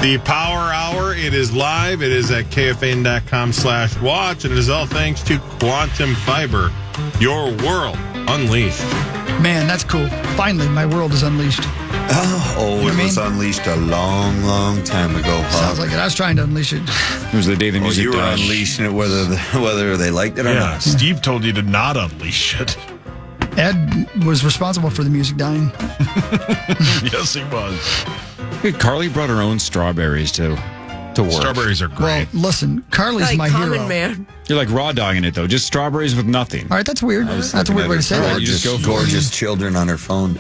The Power Hour, it is live. It is at KFAN.com/watch. And it is all thanks to Quantum Fiber. Your world unleashed. Man, that's cool. Finally, my world is unleashed. It was unleashed a long, long time ago. Sounds like it. I was trying to unleash it. It was the day the music you were died. unleashing it whether they liked it or not. Steve told you to not unleash it. Ed was responsible for the music dying. Yes, he was. Hey, Carly brought her own strawberries to work. Strawberries are great. Well, listen, Carly's like my common hero. man. You're like raw dogging it, though. Just strawberries with nothing. All right, that's weird. That's a weird way to say that. You just go for it. Gorgeous children on her phone.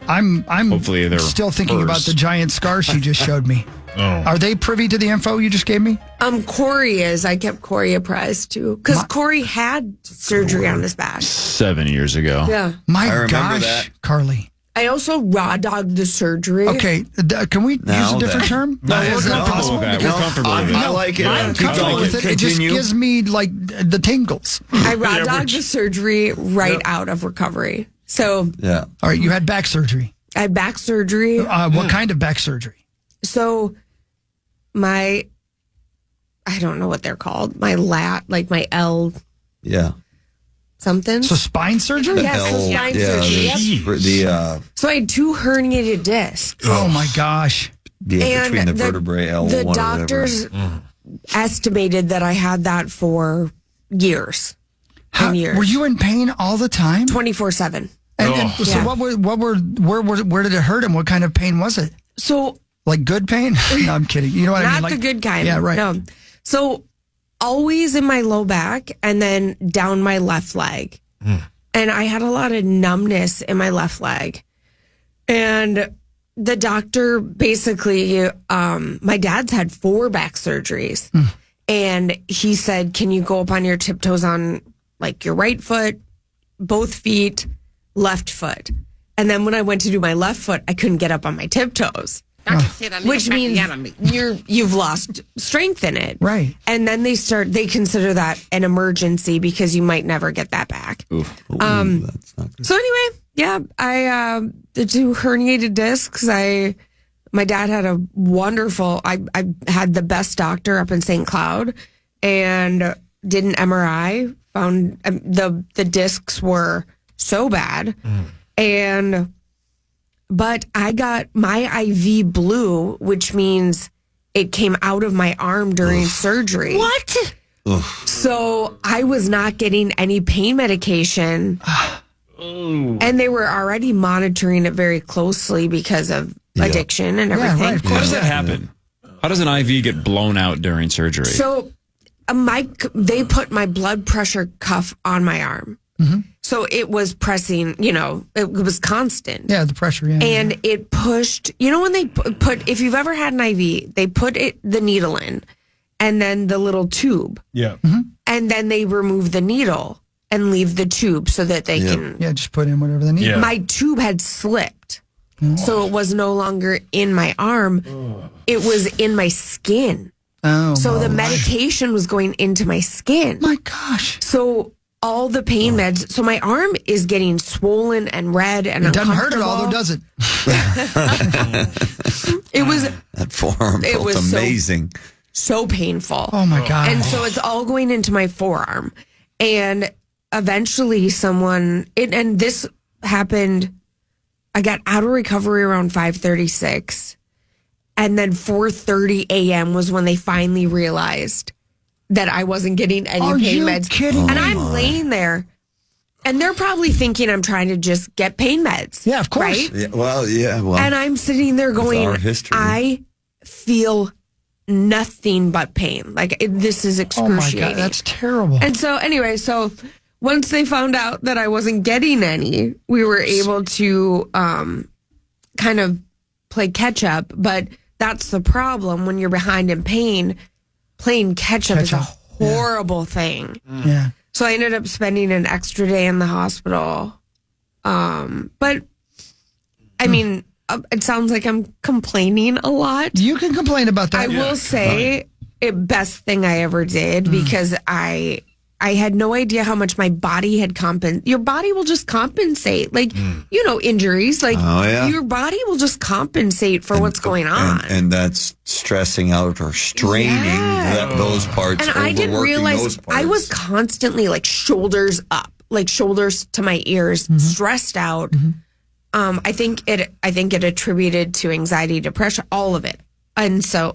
I'm Hopefully they're still thinking hers. about the giant scar she just showed me. Are they privy to the info you just gave me? Corey is. I kept Corey apprised too, because Corey had surgery on his back. 7 years ago. Yeah. My I remember gosh, that. Carly. I also raw dogged the surgery. Okay, can we use a different term? No, Is we're that comfortable possible? with that. We're comfortable with it. I like it. I'm Keep comfortable going. with it. It just Continue. gives me like the tingles. I raw dogged the surgery right out of recovery. So Yeah. All right, you had back surgery. I had back surgery. What kind of back surgery? So I don't know what they're called. My like my L Yeah. something. So spine surgery? Yes, so spine surgery. Yep. So I had 2 herniated discs. Oh my gosh. Between the vertebrae L1 the or doctors estimated that I had that for years. 10 years. Were you in pain all the time? 24/7. And so Yeah. where did it hurt and what kind of pain was it? So Like good pain? No, I'm kidding. You know what I mean? not Like, the good kind. Yeah, right. No. So always in my low back and then down my left leg. And I had a lot of numbness in my left leg. And the doctor basically, my dad's had 4 back surgeries. And he said, can you go up on your tiptoes on like your right foot, both feet, left foot? And then when I went to do my left foot, I couldn't get up on my tiptoes. Which means you've lost strength in it. Right. And then they consider that an emergency because you might never get that back. That's not good. So anyway, yeah, I the 2 herniated discs. My dad had a wonderful. I had the best doctor up in St. Cloud, and did an MRI. Found the discs were so bad, but I got my IV blue, which means it came out of my arm during surgery. What? So I was not getting any pain medication. And they were already monitoring it very closely because of addiction and everything. right, of How does that happen? How does an IV get blown out during surgery? So they put my blood pressure cuff on my arm. So it was pressing, it was constant. Yeah, the pressure. Yeah. And it pushed, when they put, if you've ever had an IV, they put the needle in and then the little tube. Yeah. And then they remove the needle and leave the tube so that they can. Yeah, just put in whatever they need. Yeah. My tube had slipped. So it was no longer in my arm. It was in my skin. Oh, So the medication was going into my skin. my gosh. So all the pain meds. So my arm is getting swollen and red and It doesn't hurt at all, though, uncomfortable. does it? It was That forearm It felt was amazing. so painful. Oh, my God. And so it's all going into my forearm. And eventually and this happened, I got out of recovery around 5:36. And then 4:30 a.m. was when they finally realized that I wasn't getting any Are pain you meds. kidding And me? I'm laying there. And they're probably thinking I'm trying to just get pain meds. Yeah, of course. Right? Yeah, well. And I'm sitting there going, our history. I feel nothing but pain. Like, this is Oh, my excruciating. God. That's terrible. And so, anyway, once they found out that I wasn't getting any, we were able to kind of play catch up. But that's the problem when you're behind in pain. Playing catch up is a horrible thing. Yeah. So I ended up spending an extra day in the hospital. But I mean, it sounds like I'm complaining a lot. You can complain about that. I will say, best thing I ever did because I I had no idea how much my body had compensated. Your body will just compensate. Like, injuries. Like, your body will just compensate for what's going on. And that's stressing out or straining those parts. And I didn't realize I was constantly like shoulders up, like shoulders to my ears, stressed out. I think it attributed to anxiety, depression, all of it. And so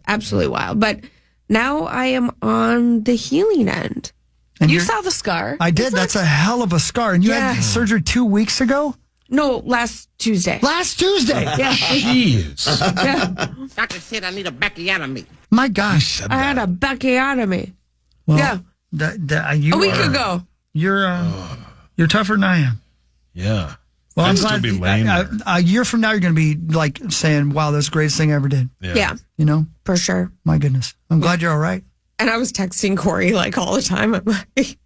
absolutely wild. But now I am on the healing end. And you saw the scar. I did. That's a hell of a scar. And you had surgery 2 weeks ago? No, last Tuesday. Last Tuesday? Yeah. Jeez. Yeah. Doctor said I need a backiotomy. My gosh. I had a backiotomy. Well, a week ago. You're tougher than I am. Yeah. Well, I'm I'd still glad. be lame. A year from now, you're going to be like saying, "Wow, that's the greatest thing I ever did." Yeah, you know, for sure. My goodness, I'm glad you're all right. And I was texting Corey like all the time. I'm like,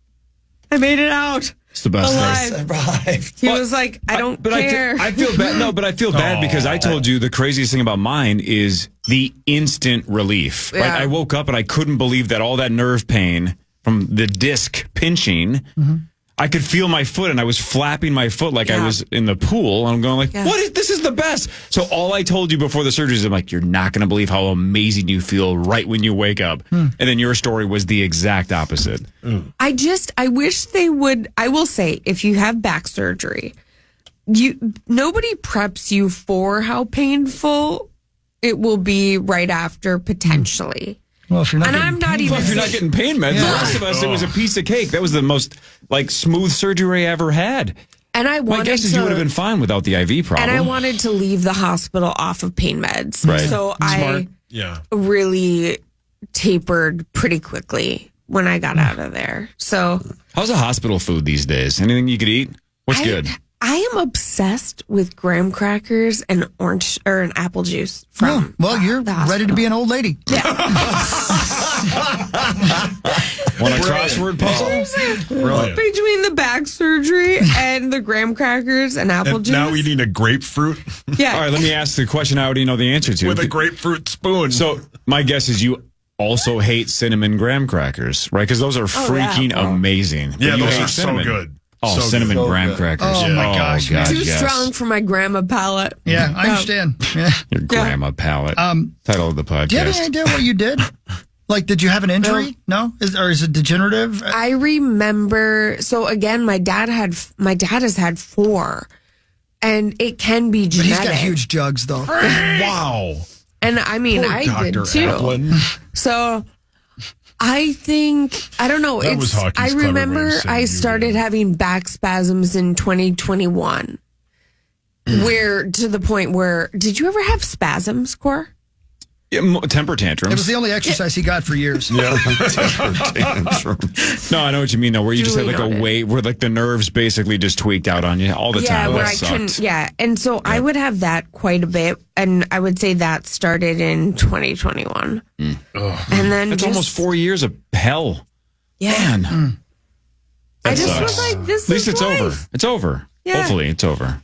I made it out. It's the best thing. Survived. He was like, I don't care. I feel bad. No, but I feel bad because I told you the craziest thing about mine is the instant relief. Yeah. Right? I woke up and I couldn't believe that all that nerve pain from the disc pinching. I could feel my foot, and I was flapping my foot like I was in the pool. And I'm going like, this is the best. So all I told you before the surgery is, I'm like, you're not going to believe how amazing you feel right when you wake up. And then your story was the exact opposite. I wish they would. I will say, if you have back surgery, nobody preps you for how painful it will be right after, potentially. Well, if you're not, if you're not getting pain meds, the rest of us, it was a piece of cake. That was the most smooth surgery I ever had. And my guess is you would have been fine without the IV problem. And I wanted to leave the hospital off of pain meds, right. So I really tapered pretty quickly when I got out of there. So how's the hospital food these days? Anything you could eat? What's good? I am obsessed with graham crackers and an apple juice from you're ready to be an old lady. Yeah. Want a crossword puzzle? Brilliant. Between the back surgery and the graham crackers and apple juice. Now eating a grapefruit? Yeah. All right, let me ask the question I already know the answer to. With a grapefruit spoon. So my guess is you also hate cinnamon graham crackers, right? Because those are freaking amazing. Yeah, you those hate are cinnamon. so good. Oh, so cinnamon good. graham crackers. Oh, my gosh. God, Too strong for my grandma palate. Yeah, I understand. Yeah. Your grandma palate. Title of the podcast. Do you have any idea what you did? Like, did you have an injury? No? Or is it degenerative? I remember. So again, my dad has had 4, and it can be genetic. But he's got huge jugs, though. Wow. And I mean, Poor I Dr. did too. Applin. So I think, I don't know. That was hockey's I clever way of remember saying I you started having back spasms in 2021, where to the point where, did you ever have spasms, Cor? Yeah, temper tantrums. It was the only exercise he got for years. Yeah. No, I know what you mean, though, where you just had like Duly a weight, where like the nerves basically just tweaked out on you all the time. Where That I sucked. couldn't. Yeah, and so I would have that quite a bit, and I would say that started in 2021, and then That's almost 4 years of hell. Yeah, Man. I That just sucks. was like, this. At least is it's life. over. It's over. Yeah. Hopefully, it's over.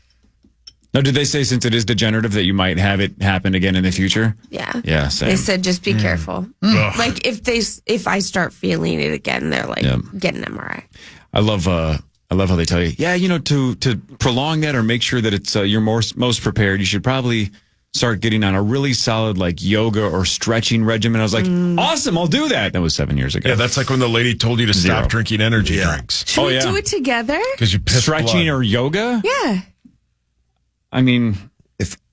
Now, did they say since it is degenerative that you might have it happen again in the future? Yeah. Yeah, same. They said just be careful. Like if I start feeling it again, they're like, get an MRI. I love how they tell you, to prolong that or make sure that it's you're most prepared, you should probably start getting on a really solid like yoga or stretching regimen. I was like, awesome, I'll do that. That was 7 years ago. Yeah, that's like when the lady told you to Zero. stop drinking energy drinks. Should we do it together? Because you pissed stretching blood. or yoga? Yeah. I mean,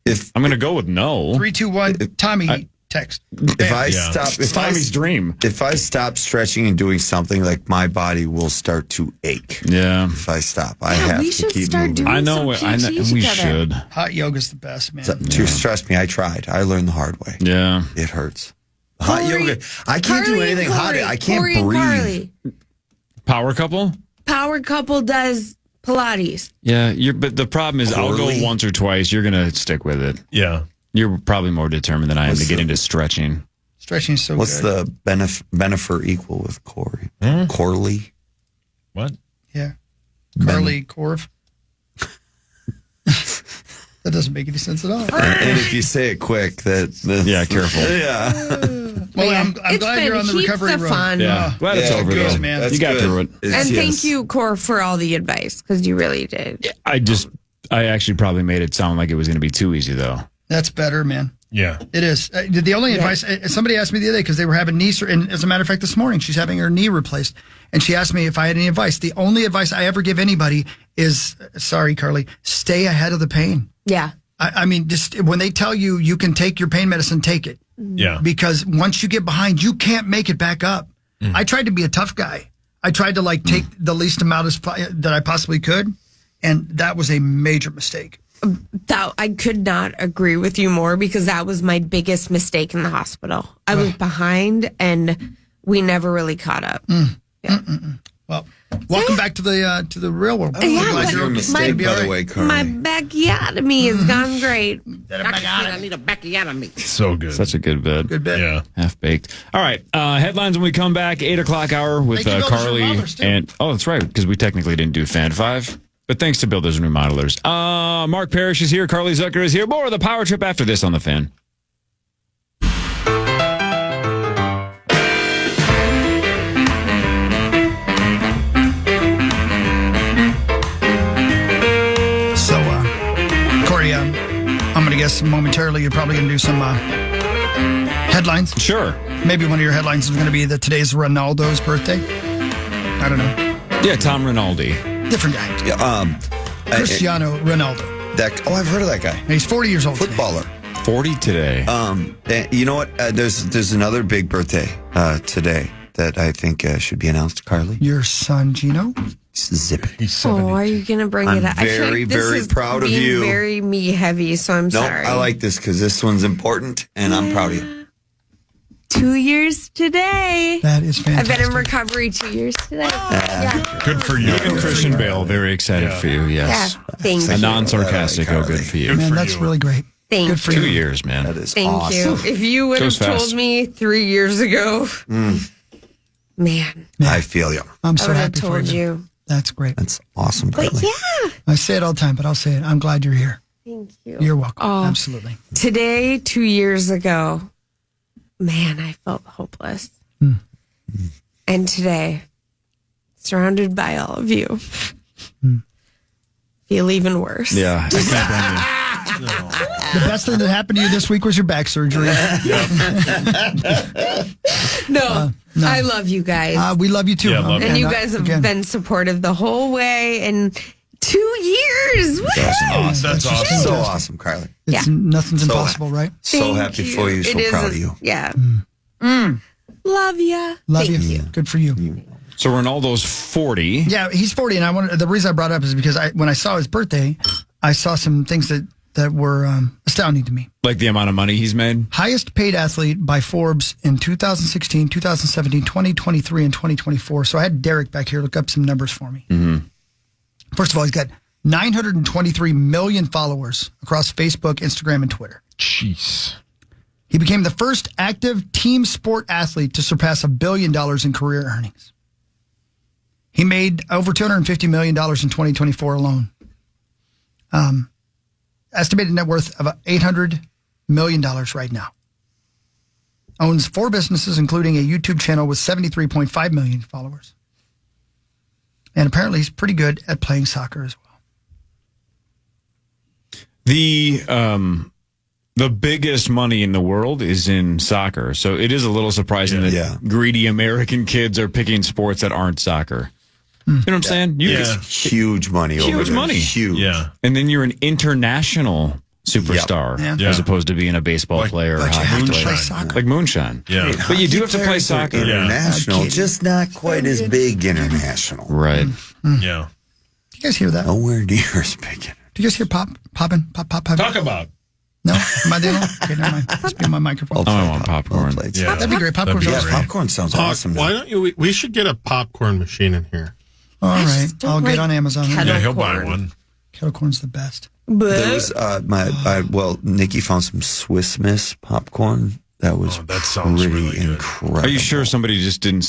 If I'm going to go with no. 3, 2, 1. Tommy, text. It's Tommy's dream. If I stop stretching and doing something, like my body will start to ache. Yeah. If I stop, I Yeah, have we to should keep start moving. doing I know. some I know. PT We together. should. Hot yoga's the best, man. To stress me, I tried. I learned the hard way. Yeah. It hurts. Hot Corey- yoga. I can't do Carly and anything hot. Corey. I can't Corey and breathe. Carly. Power couple? Power couple does Pilates. Yeah. But the problem is I'll go Corley? once or twice. You're going to stick with it. Yeah. You're probably more determined than I am to get into stretching. Stretching is so What's good. the benefer equal with Corey? Corley? What? Yeah. Carly Corv. That doesn't make any sense at all. And if you say it quick, Yeah, careful. Yeah. Well, Yeah. I'm It's glad been you're on the heaps recovery of road. fun. Yeah, glad it's over good, though. man. You That's got good. through it. It's- And yes. thank you, Cor, for all the advice because you really did. I actually probably made it sound like it was going to be too easy though. That's better, man. Yeah. It is. The only advice, somebody asked me the other day because they were having and as a matter of fact, this morning, she's having her knee replaced. And she asked me if I had any advice. The only advice I ever give anybody is, sorry, Carly, stay ahead of the pain. Yeah. I mean, just when they tell you you can take your pain medicine, take it. Yeah. Because once you get behind, you can't make it back up. I tried to be a tough guy. I tried to take the least amount that I possibly could. And that was a major mistake. That I could not agree with you more because that was my biggest mistake in the hospital. I was behind and we never really caught up. Yeah. Well, welcome back to the real world. Yeah, Glad but you're a mistake, by the way, Carly. my bacchiotomy has gone great. Doctor said I need a bacchiotomy. So good. Such a good bit. Good bit. Yeah. Half baked. All right. Headlines when we come back. 8:00 hour with Thank you, Builders Carly and Remodelers, too. and that's right because we technically didn't do Fan 5, but thanks to Builders and Remodelers. Mark Parrish is here. Carly Zucker is here. More of the Power Trip after this on the Fan. So, Corey, I'm going to guess momentarily you're probably going to do some headlines. Sure. Maybe one of your headlines is going to be that today's Ronaldo's birthday. I don't know. Yeah, Tom Rinaldi. Different guy. Yeah, Cristiano Ronaldo. I've heard of that guy. And he's 40 years old. Footballer. 40 today. You know what? There's another big birthday today that I think should be announced, Carly. Your son, Gino. Zip it. He's 70. Oh, are you going to bring I'm it up? I feel very, like this very is proud of being you. Very me heavy, so I'm No, sorry. I like this because this one's important, and I'm proud of you. 2 years today. That is I've fantastic. been in recovery 2 years today. Yeah. Good for you. And Christian Bale, very excited for you. Yes. Yeah. Thank A you. non-sarcastic. All right, Oh, good Carly. for you. Good Man, for that's you. really great. Thank Good for 2 you. years, man. That is Thank awesome. you. If you would have Goes fast. told me 3 years ago, man, I feel you. I'm I so would have happy for told you. you. That's great. That's awesome, Carly. But yeah, I say it all the time, but I'll say it. I'm glad you're here. thank you. You're welcome. Oh. Absolutely. Today, 2 years ago, man, I felt hopeless. And today, surrounded by all of you, feel even worse. Yeah. I can't blame you. The best thing that happened to you this week was your back surgery. No, No. I love you guys. We love you too. Yeah, love you. and you guys have been supportive the whole way. And 2 years. Woo! That's awesome. So awesome, Carly. It's Yeah. nothing's So- impossible, right? So Thank happy for you. So It proud of isn't- you. Yeah. Love ya. Love Thank you. Good for you. So Ronaldo's 40. Yeah, he's 40, and the reason I brought it up is because when I saw his birthday, I saw some things that were astounding to me. Like the amount of money he's made. Highest paid athlete by Forbes in 2016, 2017, 2023, and 2024. So I had Derek back here look up some numbers for me. First of all, he's got 923 million followers across Facebook, Instagram, and Twitter. Jeez. He became the first active team sport athlete to surpass $1 billion in career earnings. He made over $250 million in 2024 alone. Estimated net worth of $800 million right now. Owns 4 businesses, including a YouTube channel with 73.5 million followers. And apparently he's pretty good at playing soccer as well. The biggest money in the world is in soccer. So it is a little surprising that greedy American kids are picking sports that aren't soccer. You know what I'm saying? Huge money over there. Huge money. Huge. Yeah. And then you're an international superstar Yeah. as opposed to being a baseball player or But you hockey have to player. play soccer. Like moonshine. Yeah. But you do have to play soccer. International, just not quite as big international. Right. Yeah. Do you guys hear that? Nowhere near as big. Do you guys hear popping? Talk about. No? Am I the only one? Okay, never mind. Must be on my microphone. I want popcorn. Yeah. That'd be great. Popcorn's That'd be awesome. great. Popcorn sounds awesome. Why don't you? We should get a popcorn machine in here. All right. just don't I'll get like on Amazon. kettle Yeah, he'll buy corn. one. Kettle corn's the best. There was Nikki found some Swiss Miss popcorn. That was Oh, that sounds pretty really good. incredible. Are you sure somebody just didn't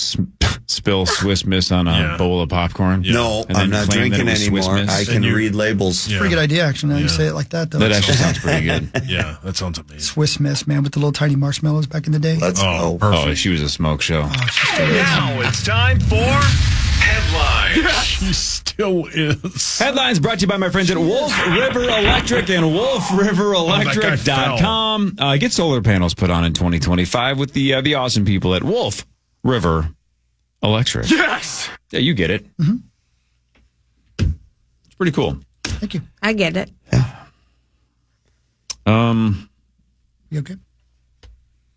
spill Swiss Miss on a bowl of popcorn? No, And I'm then not claim that drinking it was Swiss anymore. Miss? I can read labels. Yeah. Pretty good idea, actually. Now you say it like that, though. That actually sounds pretty good. Yeah, that sounds amazing. Swiss Miss, man, with the little tiny marshmallows back in the day. Let's go. Perfect. Oh, she was a smoke show. Now it's time for headlines. She still is. Headlines brought to you by my friends at Wolf River Electric and wolfriverelectric.com. Get solar panels put on in 2025 with the awesome people at Wolf River Electric. Yes. Yeah, you get it. Mm-hmm. It's pretty cool. Thank you. I get it. You okay?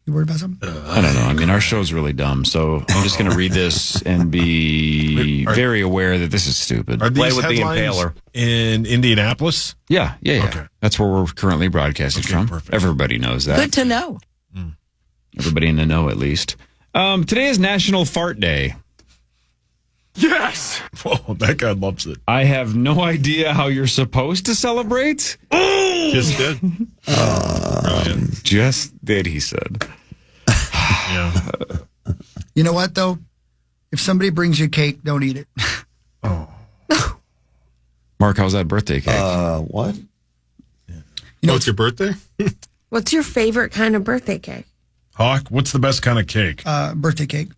You worried about something? I don't know. I mean, our show's really dumb, so I'm just going to read this and be very aware that this is stupid. Are Play these with the headlines impaler. in Indianapolis? Yeah. Okay. That's where we're currently broadcasting from. Perfect. Everybody knows that. Good to know. Everybody in the know, at least. Today is National Fart Day. Yes. Whoa, that guy loves it. I have no idea how you're supposed to celebrate. Just did. Brilliant. Just did, he said. Yeah. You know what, though? If somebody brings you cake, don't eat it. Mark, how's that birthday cake? What? You know, Oh, it's your birthday? What's your favorite kind of birthday cake? Hawk, what's the best kind of cake? birthday cake.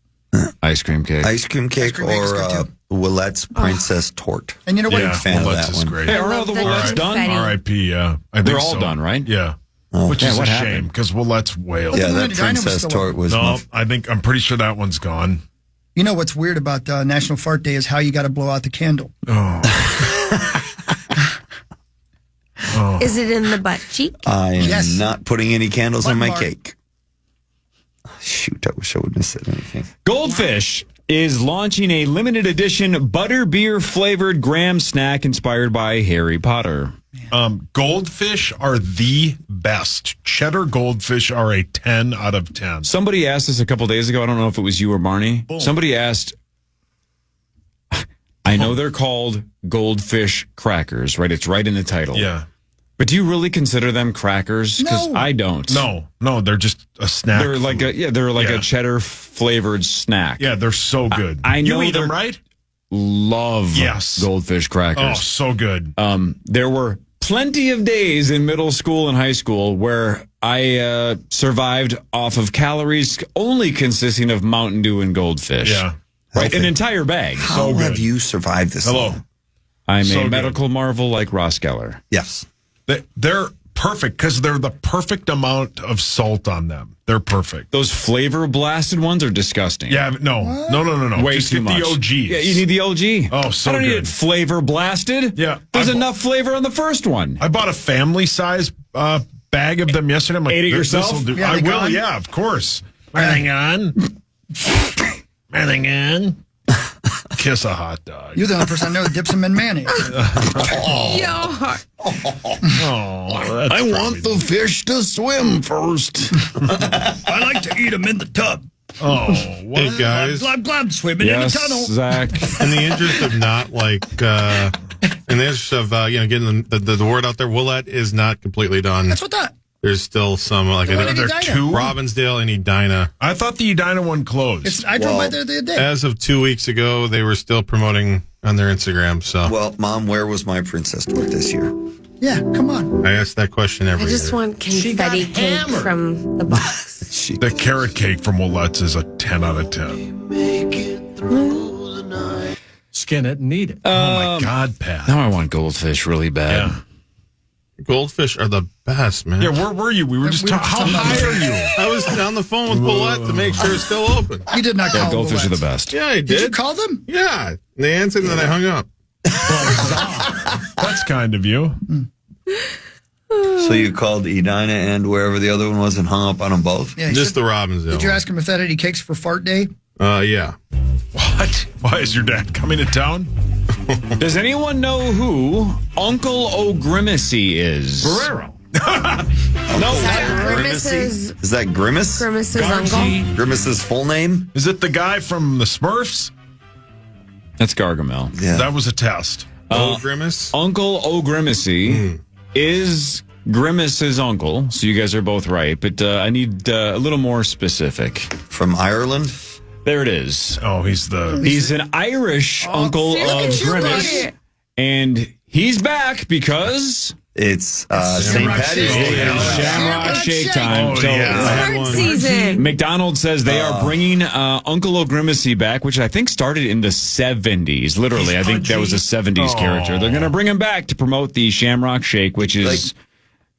Ice cream cake. Ice cream cake cream cake is good, or too. Willette's Princess Tort. And you know what? Yeah, fan of Willet's that is one. great. Hey, are all the the Willettes done? confetti. R.I.P. Yeah, I think They're all so. done, right? Yeah, which Yeah, is a what shame happened? because Willet's whale. Yeah, the that Medina was Princess still Tort was No, I'm pretty sure that one's gone. You know what's weird about National Fart Day is how you got to blow out the candle. Is it in the butt cheek? I am Yes. not putting any candles on my Mark. cake. Shoot, I wish I wouldn't have said anything. Goldfish is launching a limited edition butterbeer flavored graham snack inspired by Harry Potter. Goldfish are the best. Cheddar goldfish are a 10 out of 10. Somebody asked us a couple days ago. I don't know if it was you or Barney. Somebody asked, I know they're called goldfish crackers, right? It's right in the title. Yeah. But do you really consider them crackers? Because No. I don't. No, they're just a snack. They're like food. a cheddar flavored snack. Yeah, they're so good. I know you eat them, they're- right? Love Yes. goldfish Oh, crackers. so good. There were plenty of days in middle school and high school where I survived off of calories only consisting of Mountain Dew and goldfish. Yeah. Right? An entire bag. How good. have you survived this Hello. long? I'm So a good. medical marvel like Ross Geller. Yes. They're perfect because they're the perfect amount of salt on them. They're perfect. Those flavor blasted ones are disgusting. Yeah, no. Way Just too get much. the OGs. Yeah, you need the OG. Oh, so I don't need good. it flavor blasted. Yeah, There's I- enough flavor on the first one. I bought a family size bag of them yesterday. I'm like, Ate it yourself? this'll do. Yeah, I they will. gone? Yeah, of course. Anything on? Anything on? Kiss a hot dog. You're the only person I know that dips them in mayonnaise. Yeah. Oh, I want the fish to swim first. I like to eat them in the tub. Oh, what? Hey, guys. Glub, glub, swimming in the Yes, tunnel. Zach. In the interest of not in the interest of getting the word out there, Willette is not completely done. That's what that. There's still some I What think did there Edina? two? Robbinsdale and Edina. I thought the Edina one closed. I drove by there the other day. As of 2 weeks ago, they were still promoting on their Instagram. So Well, Mom, where was my Princess Tort this year? Yeah, come on. I ask that question I every just year. want confetti cake from the box. The carrot cake from Willette's is a 10 out of 10. Skin it and eat it. Oh, my God, Pat. Now I want goldfish really bad. Yeah. Goldfish are the best, man. Yeah, where were you? We were just We were talking. How just high are you? I was on the phone with Willette to make sure it's still open. You did not call Yeah, goldfish are the Willettes. best. Yeah, I did. Did you call them? Yeah. And they answered and then I hung up. That's kind of you. So you called Edina and wherever the other one was and hung up on them both? Yeah. Just the Robbinsdale. Did you ask him if that had any cakes for Fart Day? Yeah. What? Why is your dad coming to town? Does anyone know who Uncle O'Grimacy is? Guerrero. Grimace's Is that Grimace? uncle. Grimace's full name? Is it the guy from the Smurfs? That's Gargamel. Yeah. That was a test. Grimace? Uncle O'Grimacy is Grimace's uncle, so you guys are both right, but I need a little more specific. From Ireland? There it is. Oh, he's an Irish uncle see, look of at you, Grimace, buddy. and he's back because It's St. Patty's Shake. Day. Shamrock Shake time. Oh, So yeah. I had Start one. season. McDonald's says they are bringing Uncle O'Grimacy back, which I think started in the 70s. Literally, I think that was a 70s character. They're going to bring him back to promote the Shamrock Shake, which is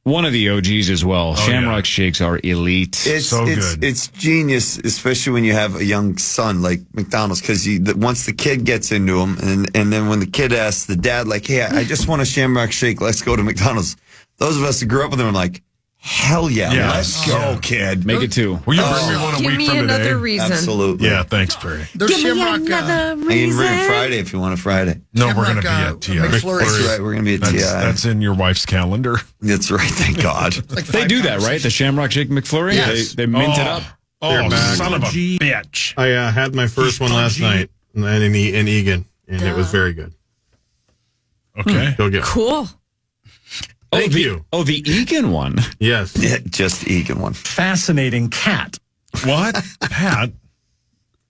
one of the OGs as well. Shamrock Shakes are elite. It's So good. It's genius, especially when you have a young son like McDonald's, because once the kid gets into them, and then when the kid asks the dad, like, "Hey, I just want a Shamrock Shake. Let's go to McDonald's." Those of us who grew up with them are like, "Hell yeah, Yeah. let's go, kid." Make it two. Will you bring me one a Give week me from another today? reason. Absolutely. Yeah, thanks, Perry. There's Give me Shamrock. another I can reason. bring it Friday if you want a Friday. No, we're going to Shamrock, be at TI. McFlurry. That's right. We're going to be at TI. That's in your wife's calendar. That's right. Thank God. like They 5 do that, right? The conversations. Shamrock Shake McFlurry? Yes. They mint it up. Oh, back. son of a bitch. I had my first one last night in Egan, and it was very good. Okay. Go get one. Cool. Thank you. Oh, the Egan one. Yes. Yeah, just the Egan one. Fascinating cat. What? Pat?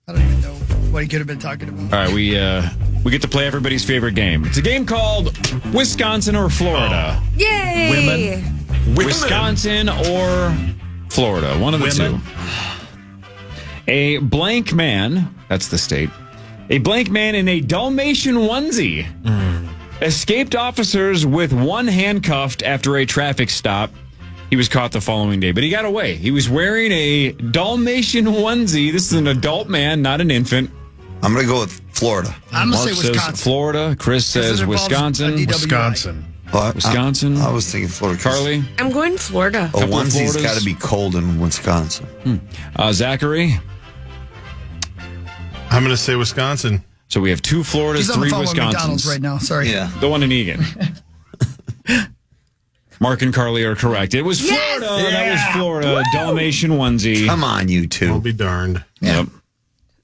I don't even know what he could have been talking about. All right, we get to play everybody's favorite game. It's a game called Wisconsin or Florida. Yay. Wisconsin or Florida, one of the two. A blank man, that's the state, a blank man in a Dalmatian onesie escaped officers with one handcuffed after a traffic stop. He was caught the following day, but he got away. He was wearing a Dalmatian onesie. This is an adult man, not an infant. I'm going to go with Florida. I'm going Mark to say says Wisconsin. Florida. Chris says it involves Wisconsin. a DWI. Wisconsin. Well, Wisconsin. I was thinking Florida. 'Cause Carly. I'm going Florida. A Couple of onesie's Floridas. got to be cold in Wisconsin. Zachary. I'm going to say Wisconsin. So we have two Floridas, He's on the three phone with McDonald's Wisconsins. right now. Sorry. Yeah. The one in Egan. Mark and Carly are correct. It was Florida. That was Florida. Dalmatian onesie. Come on, you I'll two. be darned. Yep.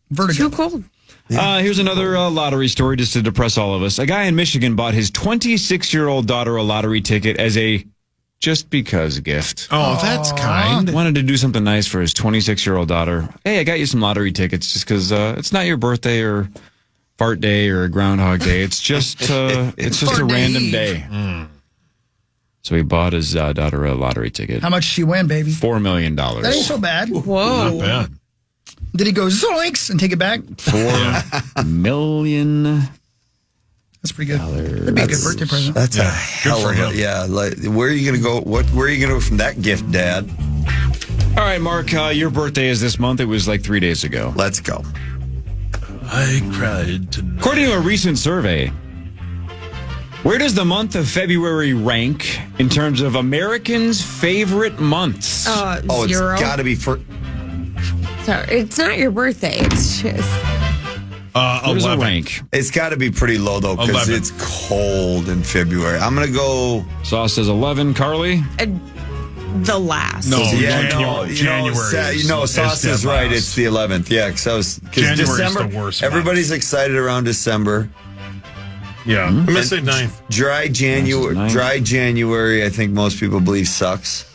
Vertigo. Too cold. Here's another lottery story just to depress all of us. A guy in Michigan bought his 26-year-old daughter a lottery ticket as a just because gift. Oh, that's kind. Wanted to do something nice for his 26-year-old daughter. Hey, I got you some lottery tickets just because it's not your birthday or fart day or Groundhog Day. It's just it's just a Fart random Eve. day. So he bought his daughter a lottery ticket. How much did she win, baby? $4 million. That ain't so bad. Whoa. Not bad. Did he go zoinks and take it back? $4 million. That's pretty good. That'd be a good birthday present. That's a Yeah, hell good of for a him. yeah. Like, where are you gonna go? Where are you gonna go from that gift, Dad? All right, Mark, your birthday is this month. It was like 3 days ago. Let's go. I cried tonight. According to a recent survey, where does the month of February rank in terms of Americans' favorite months? Oh, it's Zero. got to be for. Sorry, it's not your birthday. It's just Where does it 11. rank? It's got to be pretty low though, because 11. it's cold in February. I'm gonna go. Sauce says 11. Carly? the last. No, Yeah, January. Sauce is dead right. last. It's the 11th. Yeah, because January's December. the worst Everybody's excited around December. Yeah. I'm going to say 9th. Dry January. Ninth. Dry January. I think most people believe sucks.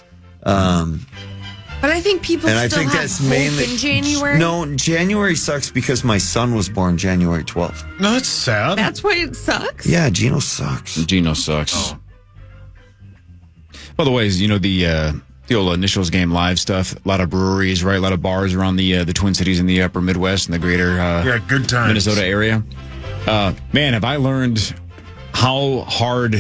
But I think people And I still think have that's hope mainly in January. No, January sucks because my son was born January 12th. No, that's sad. That's why it sucks. Yeah, Gino sucks. Gino sucks. By the way, you know, the old Initials Game Live stuff, a lot of breweries, right? A lot of bars around the Twin Cities in the upper Midwest and the greater Yeah, good times. Minnesota area. Man, have I learned how hard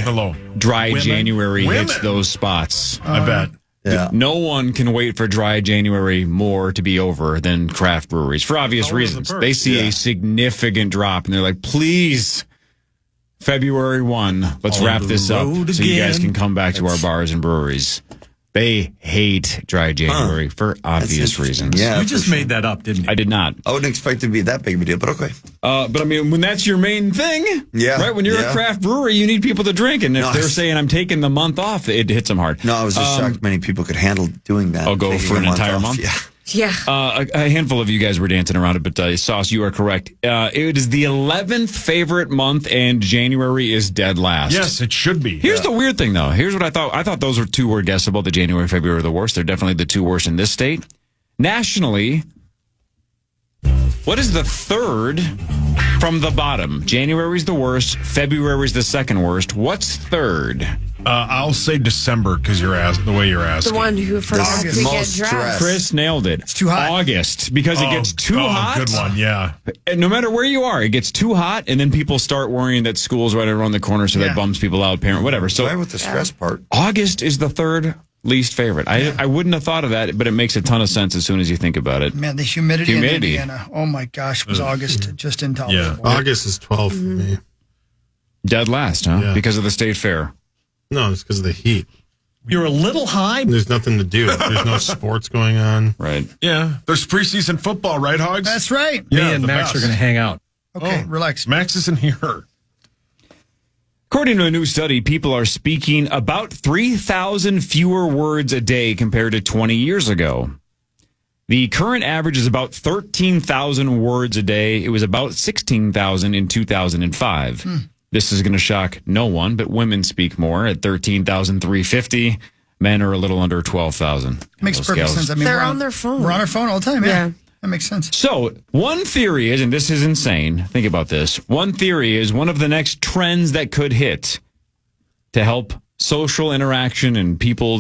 dry Women. January hits Women. those spots. I bet. Yeah. No one can wait for dry January more to be over than craft breweries for obvious reasons. They see a significant drop and they're like, please, February 1, let's On wrap the this up road so you guys again. can come back to our bars and breweries. They hate dry January for obvious interesting. reasons. Yeah, You for just sure. made that up, didn't you? I did not. I wouldn't expect it to be that big of a deal, but okay. But I mean, when that's your main thing, Yeah, right? When you're a yeah. craft brewery, you need people to drink. And if No, they're I- saying I'm taking the month off, it hits them hard. No, I was just shocked many people could handle doing that. I'll go Taking for a an entire off. month? Yeah. Yeah. A handful of you guys were dancing around it, but Sauce, you are correct. It is the 11th favorite month, and January is dead last. Yes, it should be. Here's the weird thing, though. Here's what I thought. I thought those were two were guessable. The January, February are the worst. They're definitely the two worst in this state. Nationally, What is the third from the bottom? January's the worst. February's the second worst. What's third? I'll say December because the way you're asking. The one who forgot to get most dressed. stress. Chris nailed it. It's too hot. August, because it gets too hot. Good one, yeah. And no matter where you are, it gets too hot, and then people start worrying that school's right around the corner, so that Yeah. bums people out, parent, whatever. So Why with the stress part? August is the third least favorite. I wouldn't have thought of that, but it makes a ton of sense as soon as you think about it. Man, the humidity in Humidity. Indiana. Oh my gosh, was August just intolerable. August is 12 for me. Dead last, huh? Yeah. Because of the state fair. No, it's because of the heat. You're a little high. There's nothing to do. There's no sports going on. Right. Yeah. There's preseason football, right, Hogs? That's right. Yeah, Me and the Max best. are going to hang out. Okay, relax. Max isn't here. According to a new study, people are speaking about 3,000 fewer words a day compared to 20 years ago. The current average is about 13,000 words a day. It was about 16,000 in 2005. This is going to shock no one, but women speak more at 13,350. Men are a little under 12,000. Makes Those perfect gals. sense. I mean, They're we're on their phone. We're on our phone all the time. Yeah. Yeah. That makes sense. So, one theory is, and this is insane, think about this. One theory is one of the next trends that could hit to help social interaction and people,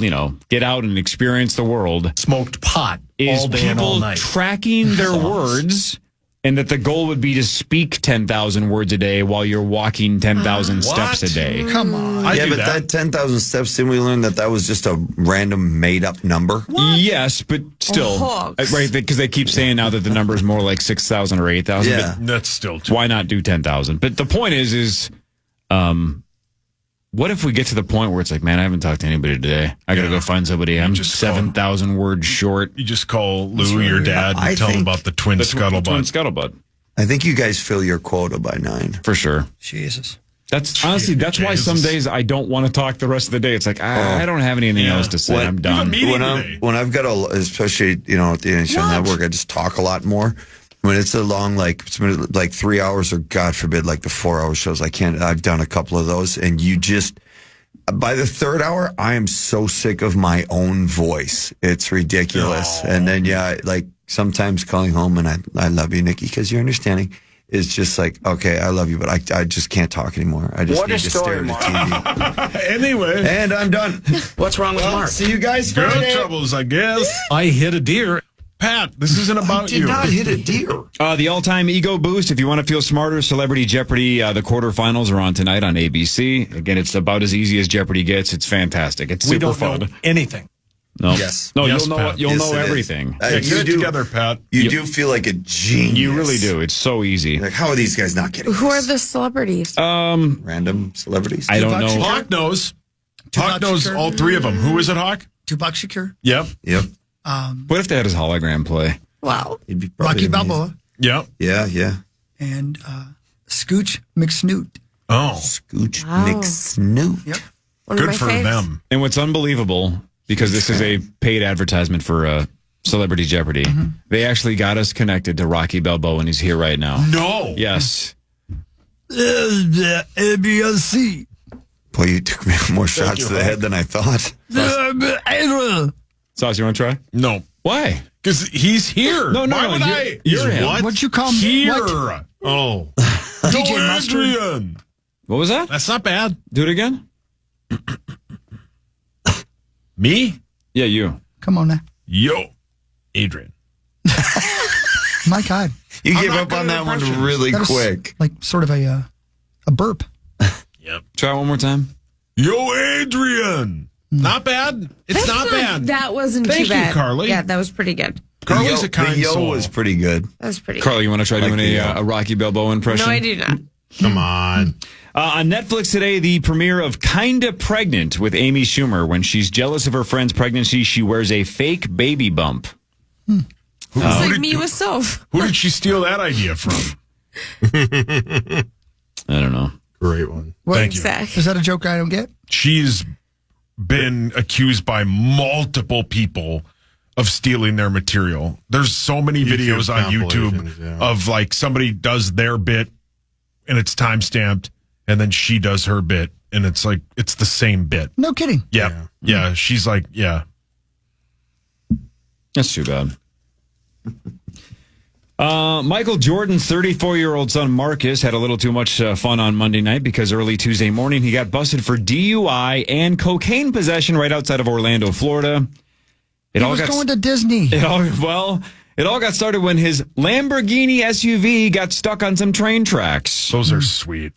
get out and experience the world Smoked pot is all day and all people night. tracking their words, and that the goal would be to speak 10,000 words a day while you're walking 10,000 steps a day. Come on. I Yeah, do but that. that 10,000 steps, didn't we learn that was just a random made-up number? Yes, but still, hoax. right? Because they keep saying now that the number is more like 6,000 or 8,000. Yeah. That's still But too. why not do 10,000? But the point is, what if we get to the point where it's like, man, I haven't talked to anybody today. I got to go find somebody. I'm just call 7,000 words short. You just call Lou, your dad, I and tell him think about the twin The twin scuttlebutt. scuttlebutt, I think you guys fill your quota by 9. for sure. Jesus. That's honestly, that's why some Jesus. days I don't want to talk the rest of the day. It's like, I don't have anything Yeah. else to say. What- I'm You have a done. meeting today. When I've got especially, at the NHL Network, I just talk a lot more. When it's a long, it's been like 3 hours or God forbid, like the 4-hour shows, I've done a couple of those, and you just, by the third hour, I am so sick of my own voice. It's ridiculous. And then, sometimes calling home and I love you, Nikki, because you're understanding. It's just like, okay, I love you, but I just can't talk anymore. I just need to stare at the TV. Anyway, And I'm done. What's wrong with Mark? See you guys girl Friday. troubles, I guess. I hit a deer. Pat, this isn't about Did you. not hit a deer. The all-time ego boost. If you want to feel smarter, Celebrity Jeopardy. The quarterfinals are on tonight on ABC. Again, it's about as easy as Jeopardy gets. It's fantastic. It's We super don't fun. know anything. No, Yes. no, Yes, you'll know. Pat. You'll Yes, know it is. everything. Yeah, get it together, Pat. You do feel like a genius. You really do. It's so easy. Like, how are these guys not getting Who are this? the celebrities? Random celebrities? I don't Tupac know. Shakur? Hawk knows. Tupac Hawk knows Shakur? all three of them. Who is it, Hawk? Tupac Shakur. Yep. Yep. What if they had his hologram play? Wow. He'd be Rocky probably amazing. Balboa Yep. Yeah. and Scooch McSnoot. Oh, Scooch Wow. McSnoot. Yep. One of good my for faves. them. And what's unbelievable, because this is a paid advertisement for Celebrity Jeopardy, they actually got us connected to Rocky Balboa, and he's here right now. No. Yes. ABSC. Boy, you took me more shots to the head than I thought. Sauce, you want to try? No. Why? Because he's here. No, Why would you're- I? you're him. what? What'd you call me? Here. What? Oh, DJ No, Mustard. Adrian. What was that? That's not bad. Do it again? Me? Yeah, you. Come on now. Yo. Adrian. My God. You I'm gave not up good on at that one impressions. really That was quick. like sort of a burp. Yep. Try it one more time. Yo, Adrian. Not bad. It's not bad. That wasn't Thank too you, bad. Carly. Yeah, that was pretty good. Carly's a kind the yo soul. was pretty good. That was pretty Carly, you want to try Like doing the, a Rocky Balboa impression? good. No, I do not. come on. On Netflix today, the premiere of Kinda Pregnant with Amy Schumer. When she's jealous of her friend's pregnancy, she wears a fake baby bump. It's like did- me with Soph. Who did she steal that idea from? I don't know. Great one. What? Thank you. Zach. Is that a joke I don't get? She's been accused by multiple people of stealing their material. There's so many YouTube videos on YouTube compilations, yeah. of like somebody does their bit and it's time stamped, and then she does her bit and it's like it's the same bit. No kidding. Yeah. She's like, yeah. That's too bad. Michael Jordan's 34-year-old son Marcus had a little too much fun on Monday night because early Tuesday morning he got busted for DUI and cocaine possession right outside of Orlando, Florida. He was going to Disney. It all got started when his Lamborghini SUV got stuck on some train tracks. Those are sweet.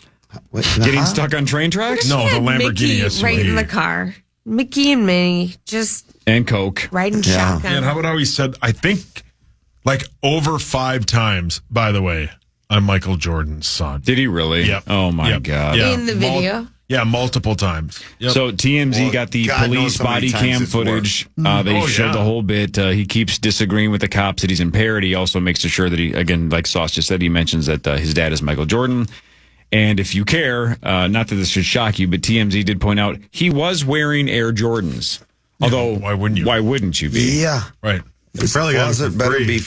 Getting stuck on train tracks? No, the Lamborghini Mickey SUV. right in the car. Mickey and Minnie just And coke. riding shotgun. And how about how he said, I think, like over 5 times, by the way, I'm Michael Jordan's son. Did he really? Yep. Oh, my Yep. God. Yeah. In the video? Multiple times. Yep. So TMZ Well, got the God knows police how many body times cam it's footage. They Oh, showed yeah. the whole bit. He keeps disagreeing with the cops that he's impaired. He also makes sure that he, again, like Sauce just said, he mentions that his dad is Michael Jordan. And if you care, not that this should shock you, but TMZ did point out he was wearing Air Jordans. Although, why wouldn't you? Why wouldn't you be? Yeah. Right. This probably got it closet for better free. be.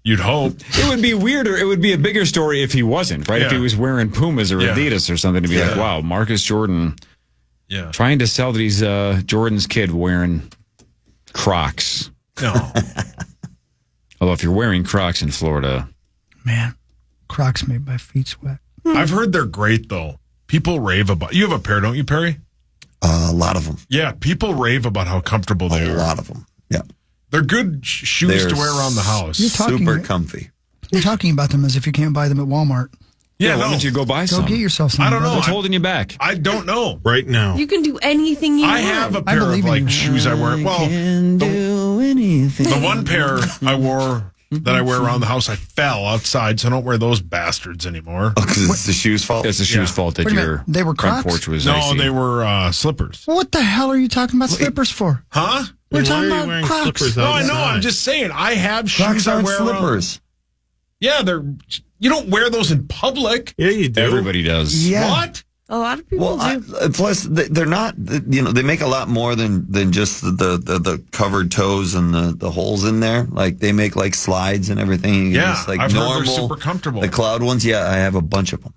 You'd hope. It would be weirder. It would be a bigger story if he wasn't, right? If Yeah. he was wearing Pumas or Yeah. Adidas or something to be like, wow, Marcus Jordan Yeah. trying to sell that he's Jordan's kid wearing Crocs. No. Although if you're wearing Crocs in Florida, Man, Crocs made my feet sweat. I've heard they're great, though. People rave about. You have a pair, don't you, Perry? A lot of them. Yeah. People rave about how comfortable they A are. lot of them. Yeah. They're good shoes to They're wear around the house. You're talking- Super comfy. You're talking about them as if you can't buy them at Walmart. why no. don't you go buy Go some? get yourself some. I don't know. What's holding you back? I don't know. Right now. You can do anything you I want. have a I pair of believe in like you. shoes I wear. Well, the one pair I wore that I wear around the house, I fell outside, so I don't wear those bastards anymore. Because it's the shoes' fault. It's the shoe's Yeah. fault that Wait a minute. your They were front Crocs? porch was No, icy. they were slippers. Well, what the hell are you talking about slippers for? Huh? We're Why talking are you about wearing Crocs. slippers No, I know. outside? I'm just saying. I have Crocs shoes I aren't wear around. slippers. Yeah, they're. You don't wear those in public. Yeah, you do. Everybody does. Yeah. What? A lot of people Well, do. plus they're not. They make a lot more than just the covered toes and the holes in there. Like they make like slides and everything. You Yeah, just, like I've heard they're normal, super comfortable. The cloud ones, yeah, I have a bunch of them.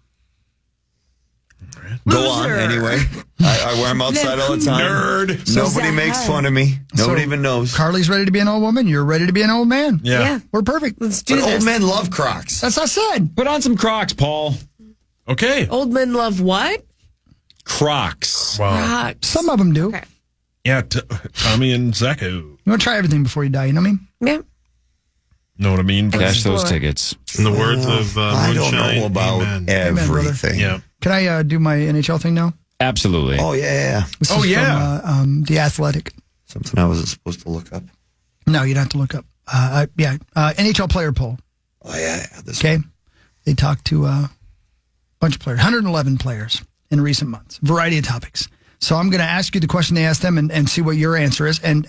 Go on Loser. anyway. I wear them outside all the time. Nerd. Nobody makes fun of me. Nobody even knows. Carly's ready to be an old woman. You're ready to be an old man. Yeah. We're perfect. Let's do But this. old men love Crocs. That's what I said. Put on some Crocs, Paul. Okay. Old men love what? Crocs. Wow. Crocs. Some of them do. Okay. Yeah, Tommy and Zacho. You want to try everything before you die. You know what I mean? Yeah. Know what I mean? Cash those Explore. tickets. In the words of I don't Moonshine, know about amen. everything. Yeah. Can I do my NHL thing now? Absolutely. Oh yeah. This Oh, is yeah. From, The Athletic. Something I wasn't supposed to look up. No, you don't have to look up. NHL player poll. Oh yeah. This Okay. They talked to a bunch of players, 111 players in recent months, variety of topics. So I'm going to ask you the question they asked them and see what your answer is. And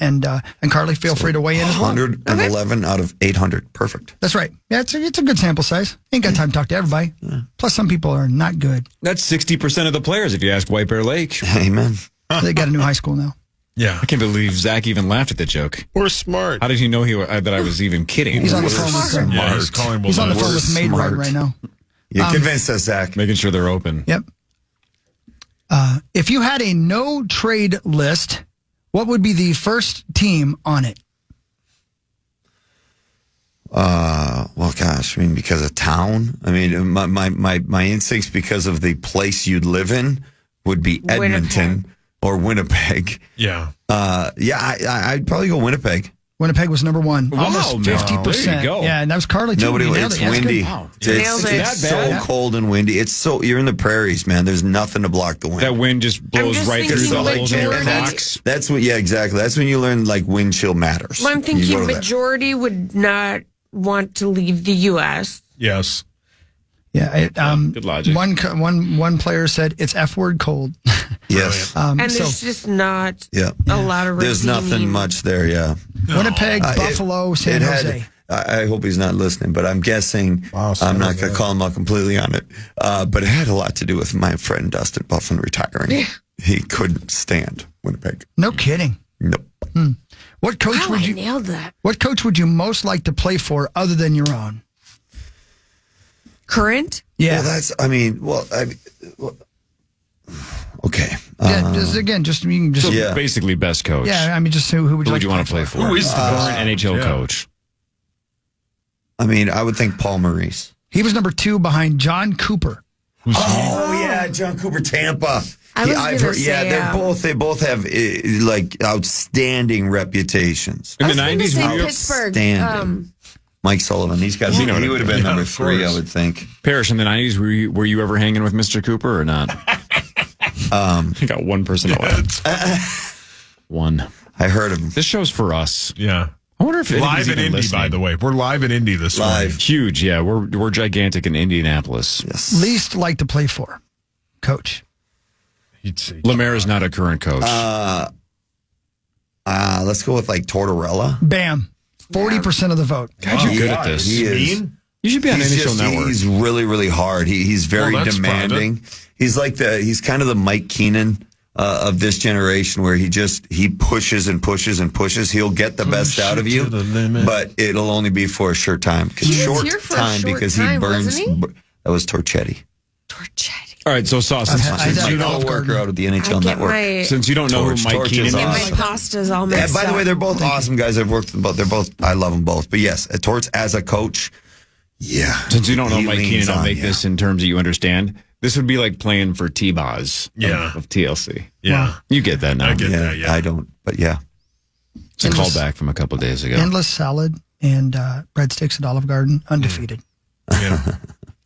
Carly, feel free to weigh in as well. 111 out of 800. Perfect. That's right. Yeah, it's a good sample size. Ain't got time to talk to everybody. Plus, some people are not good. That's 60% of the players if you ask White Bear Lake. Amen. They got a new high school now. Yeah. I can't believe Zach even laughed at the joke. We're smart. How did you know that I was even kidding? He's on the phone with Yeah, he's calling He's on the phone We're with Maid smart. right now. You convinced us, Zach. Making sure they're open. Yep. If you had a no trade list, what would be the first team on it? Well, gosh, I mean, because of town. I mean, my instincts because of the place you'd live in would be Edmonton or Winnipeg. Yeah. I'd probably go Winnipeg. Winnipeg was number one. Wow, Almost man. 50%. There you go. Yeah, and that was Carly too. Nobody. You nailed It's it. Yeah, that's good. windy. Wow. It's Nailed it. so That bad? cold and windy. It's so you're in the prairies, man. There's nothing to block the wind. That wind just blows just right through thinking the holes in your majority- Crocs. That's what. Yeah, exactly. That's when you learn like wind chill matters. Well, I'm You thinking go to that. majority would not want to leave the U.S. Yes. Yeah, Good logic. One player said it's F word cold. Yes. And there's just not Yeah. a lot of There's nothing redeeming- much there. Yeah. Winnipeg, Buffalo, San Jose. I hope he's not listening, but I'm guessing I'm not going to call him out completely on it. But it had a lot to do with my friend Dustin Buffin retiring. He couldn't stand Winnipeg. No kidding. Nope. What coach Wow, would I you? nailed that. What coach would you most like to play for other than your own? Current? Yeah. Okay. Yeah, you can just. Yeah. Basically, best coach. Yeah, I mean, just who would you Who like would you want to play for? Who is the current NHL yeah. coach? I mean, I would think Paul Maurice. He was number 2 behind John Cooper. Oh yeah, John Cooper, Tampa. I've heard, they both have like outstanding reputations. In the 90s, Pittsburgh. Mike Sullivan, he would have been number 3, I would think. Parrish, in the 90s, were you ever hanging with Mr. Cooper or not? I got one person left. One. I heard of him. This show's for us. Yeah. I wonder if live in Indy, listening. by the way. We're live in Indy this morning. Huge, yeah. We're gigantic in Indianapolis. Yes. Least like to play for, coach. Lemaire is not a current coach. Let's go with like Tortorella. Bam. 40% of the vote. God, you're good at this. He is. You should be on NHL Network. He's really, really hard. He's very demanding. He's kind of the Mike Keenan of this generation, where he pushes and pushes and pushes. He'll get the best out of you, but it'll only be for a short time. Because he burns. That was Torchetti. All right, so Sauce, He's my co-worker out at the NHL Network. Since you don't know who Mike Keenan is, my pasta's all mixed by the way, they're both awesome guys. I've worked with them both. I love them both. But yes, Torts as a coach, yeah. Since you don't know Mike Keenan, I'll make this in terms that you understand. This would be like playing for T-Boz of TLC. Yeah. You get that now. I get that, yeah. I don't, but yeah. It's a callback from a couple of days ago. Endless salad and breadsticks at Olive Garden, undefeated. Yeah.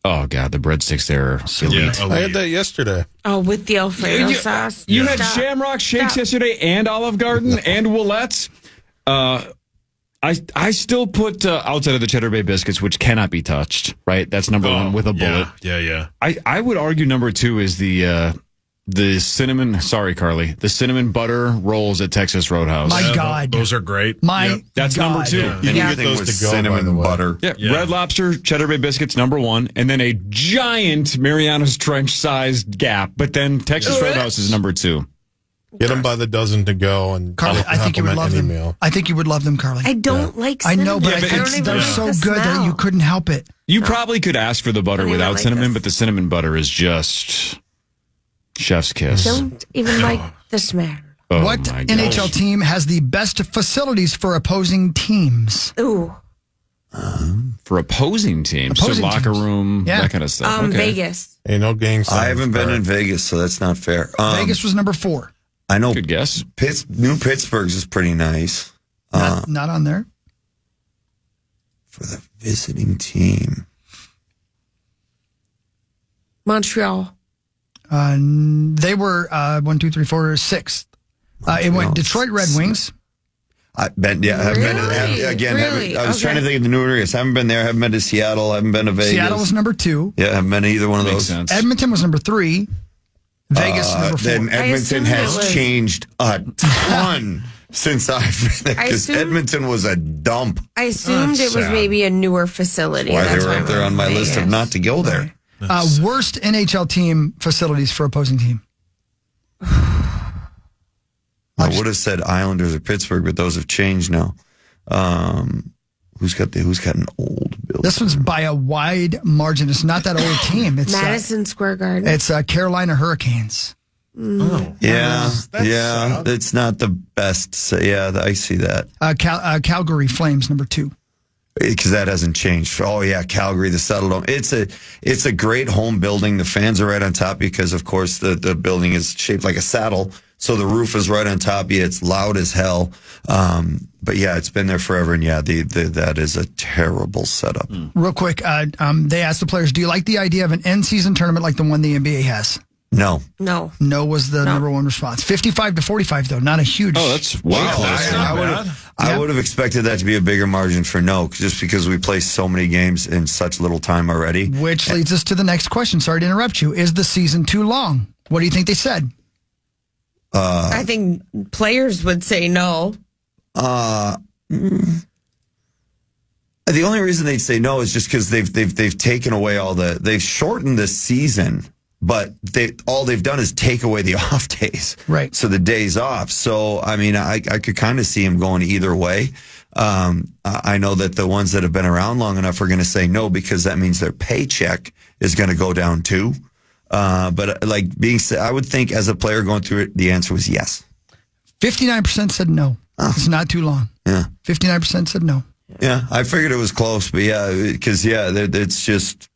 Oh, God, the breadsticks there are elite. I had that yesterday. Oh, with the Alfredo sauce. You had Shamrock Shakes yesterday and Olive Garden and Willettes. I still put outside of the Cheddar Bay biscuits, which cannot be touched, right? That's number 1 with a bullet. Yeah. I would argue number 2 is the cinnamon, sorry, Carly, the cinnamon butter rolls at Texas Roadhouse. My God. Those are great. That's God. number 2. Yeah. And anything with cinnamon butter. Yeah, Red Lobster, Cheddar Bay biscuits, number 1, and then a giant Mariana's Trench-sized gap. But then Texas Roadhouse is number 2. Get them by the dozen to go, and Carly, I think you would love them. Email. I think you would love them, Carly. I don't like I cinnamon. know, but they're so good that you couldn't help it. You probably could ask for the butter without cinnamon, but the cinnamon butter is just chef's kiss. Don't even like the smell. Oh, What my gosh. NHL team has the best facilities for opposing teams? Ooh. For opposing teams, Opposing so locker teams. room, Yeah. that kind of stuff. Okay. Vegas. Ain't no gang signs. I haven't been Barrett. in Vegas, so that's not fair. Vegas was number 4. I know Good guess. New Pittsburgh's is pretty nice Not on there. for the visiting team. Montreal. They were 1, 2, 3, 4, 6th. It went Detroit Red Wings. I've been to, Really? I was trying to think of the new areas. Haven't been there. Haven't been to Seattle. Haven't been to Vegas. Seattle was number 2. Yeah, haven't been to either one of Makes those. sense. Edmonton was number 3. Vegas number 4. Then Edmonton assumed it has was- changed a ton since I've been there, because assumed- Edmonton was a dump. I assumed it was maybe a newer facility. Why they That's were I up there went on my with list of Vegas. not to go there. Worst NHL team facilities for opposing team. I would have said Islanders or Pittsburgh, but those have changed now. Who's got an old building? This one's by a wide margin. It's not that old team. It's Madison Square Garden. It's Carolina Hurricanes. Yeah, sad. it's not the best. So, yeah, I see that. Calgary Flames number 2. Because that hasn't changed. Oh yeah, Calgary, the Settle Dome. It's a great home building. The fans are right on top because, of course, the building is shaped like a saddle, so the roof is right on top of you. It's loud as hell. But yeah, it's been there forever, and yeah, that is a terrible setup. Real quick, they asked the players, "Do you like the idea of an end-season tournament like the one the NBA has?" No. No. No was the number 1 response. 55-45, though, not a huge. Oh, that's way close. I would have expected that to be a bigger margin for no, just because we play so many games in such little time already. Which leads us to the next question. Sorry to interrupt you. Is the season too long? What do you think they said? I think players would say no. The only reason they'd say no is just because they've taken away they've shortened the season, but all they've done is take away the off days. Right. So the days off. So, I mean, I could kind of see him going either way. I know that the ones that have been around long enough are going to say no, because that means their paycheck is going to go down too. But I would think as a player going through it, the answer was yes. 59% said no. It's not too long. Yeah. 59% said no. Yeah. Yeah, I figured it was close, but because it's just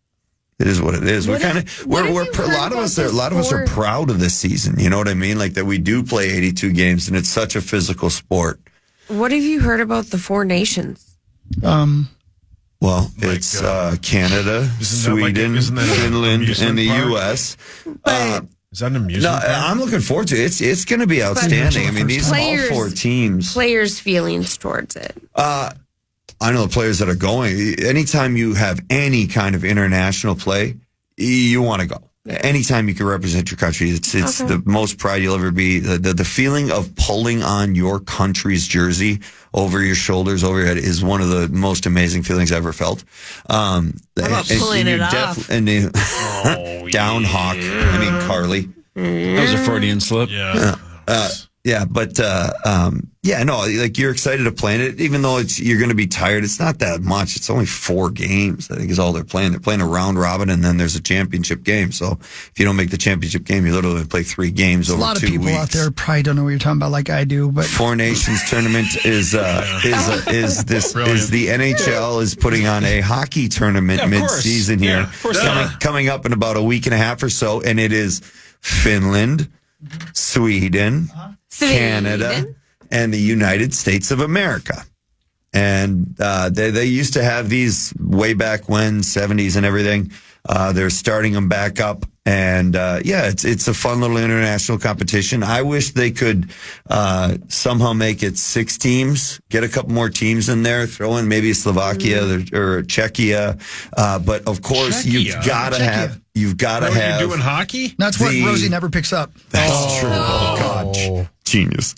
it is what it is. We're kind of we're a lot of us are proud of this season. You know what I mean? Like that we do play 82 games, and it's such a physical sport. What have you heard about the Four Nations? Well, it's Canada, Sweden, Finland, and the U.S. Is that an amusement park? I'm looking forward to it. It's going to be outstanding. I mean, these all 4 teams. Players' feelings towards it. I know the players that are going. Anytime you have any kind of international play, you want to go. Anytime you can represent your country, it's the most pride you'll ever be. The feeling of pulling on your country's jersey over your shoulders, over your head, is one of the most amazing feelings I ever felt. How about pulling it off? Down Hawk. I mean, Carly. That was a Freudian slip. Yeah. Like you're excited to play it, even though you're going to be tired. It's not that much. It's only 4 games, I think, is all they're playing. They're playing a round robin, and then there's a championship game. So if you don't make the championship game, you literally play 3 games over 2 weeks. A lot of people out there probably don't know what you're talking about, like I do. But Four Nations tournament is the NHL is putting on a hockey tournament mid-season here, coming up in about a week and a half or so, and it is Finland, Sweden, Canada, and the United States of America. And they used to have these way back when, 70s and everything. They're starting them back up. And it's a fun little international competition. I wish they could somehow make it 6 teams, get a couple more teams in there, throw in maybe Slovakia or Czechia. But of course, you've got to have. You've got to have. You're doing hockey? That's what Rosie never picks up. That's true. Oh, God. Genius.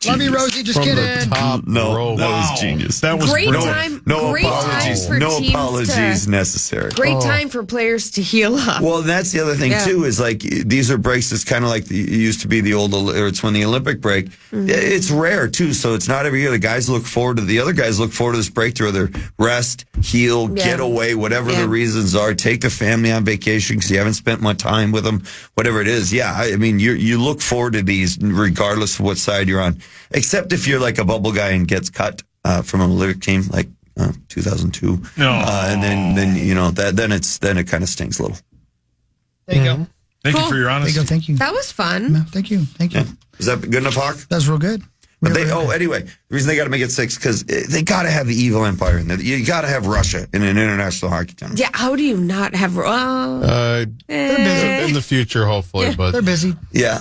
Love you, Rosie. Just From kidding. No, that was genius. That was great brilliant. time. No great apologies. Time for No teams apologies necessary. Great time for players to heal up. Well, that's the other thing too. Is like these are breaks. It's kind of like it used to be the old, or it's when the Olympic break. Mm-hmm. It's rare too, so it's not every year. The other guys look forward to this break to either rest, heal, get away, whatever the reasons are. Take the family on vacation because you haven't spent much time with them. Whatever it is, I mean, you look forward to these regardless of what side you're on. Except if you're like a bubble guy and gets cut from an Olympic team, like 2002, and then you know then it kind of stings a little. There you go. Thank you for your honesty. Thank you. That was fun. No, thank you. Yeah. Is that good enough, Hawk? That was real good. But anyway, the reason they got to make it 6 because they got to have the evil empire in there. You got to have Russia in an international hockey tournament. Yeah, how do you not have? They're busy in the future, hopefully, but they're busy. Yeah,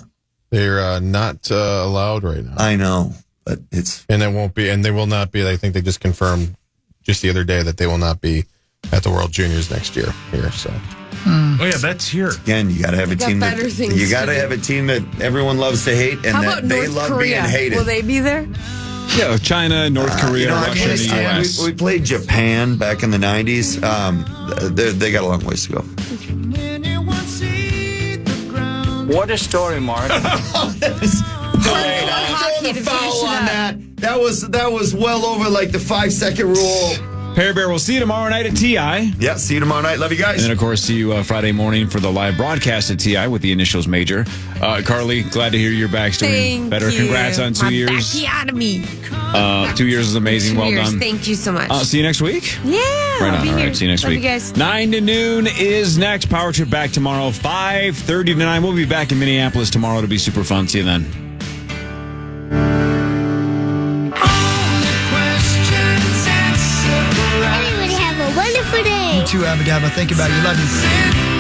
they're not allowed right now. I know, but and they won't be, and they will not be. I think they just confirmed just the other day that they will not be at the World Juniors next year here. So. Oh yeah, that's here. Again, you got to have a team that you got to have a team that everyone loves to hate, and that they love being hated. Will they be there? Yeah, China, North Korea, Russia, and the U.S. We played Japan back in the 90s. They got a long ways to go. What a story, Mark. That was well over like the 5-second rule. Perry Bear, we'll see you tomorrow night at TI. Yeah, see you tomorrow night. Love you guys. And then, of course, see you Friday morning for the live broadcast at TI with the initials major. Carly, glad to hear you're back doing better. You. Congrats on 2 years. Me. 2 years is amazing. Well done. Thank you so much. See you next week. Yeah. Right on. All right. See you next week. You guys. 9 to noon is next. Power Trip back tomorrow. 5:30 to 9. We'll be back in Minneapolis tomorrow. It'll be super fun. See you then. You too, Abba Dabba. Thank you, about you. Love you.